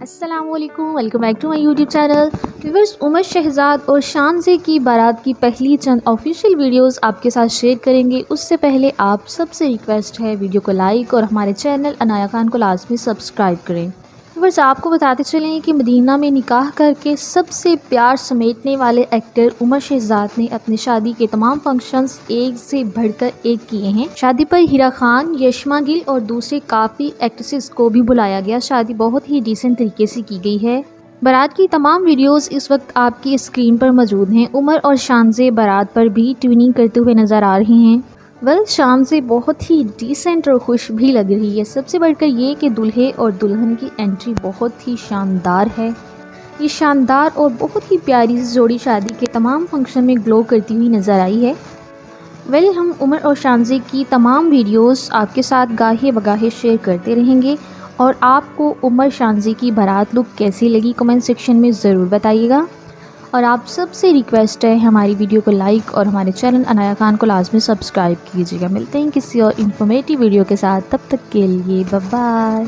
अस्सलामुअलैकुम, welcome back to my YouTube channel. Viewers, Umar Shahzad और शानज़े की बारात की पहली चंद ऑफिशियल वीडियोस आपके साथ शेयर करेंगे। उससे पहले आप सबसे रिक्वेस्ट है वीडियो को लाइक और हमारे चैनल अनाया खान को लाजमी सब्सक्राइब करें। व्यूअर्स, आपको बताते चलें कि मदीना में निकाह करके सबसे प्यार समेटने वाले एक्टर उमर शहजाद ने अपनी शादी के तमाम फंक्शंस एक से बढ़कर एक किए हैं। शादी पर हिरा खान, यशमा गिल और दूसरे काफ़ी एक्ट्रेसेस को भी बुलाया गया। शादी बहुत ही डिसेंट तरीके से की गई है। बारात की तमाम वीडियोस इस वक्त आपकी स्क्रीन पर मौजूद हैं। उमर और शानज़े बारात पर भी ट्यूनिंग करते हुए नज़र आ रहे हैं। शानज़े बहुत ही डिसेंट और खुश भी लग रही है। सबसे बढ़कर ये कि दूल्हे और दुल्हन की एंट्री बहुत ही शानदार है। ये शानदार और बहुत ही प्यारी सी जोड़ी शादी के तमाम फंक्शन में ग्लो करती हुई नज़र आई है। हम उमर और शानज़े की तमाम वीडियोस आपके साथ गाहे बगाहे शेयर करते रहेंगे। और आपको उमर शानज़े की बारात लुक कैसी लगी कमेंट सेक्शन में ज़रूर बताइएगा। और आप सबसे रिक्वेस्ट है हमारी वीडियो को लाइक और हमारे चैनल अनाया खान को लाजमी सब्सक्राइब कीजिएगा। मिलते हैं किसी और इन्फॉर्मेटिव वीडियो के साथ, तब तक के लिए बाय बाय।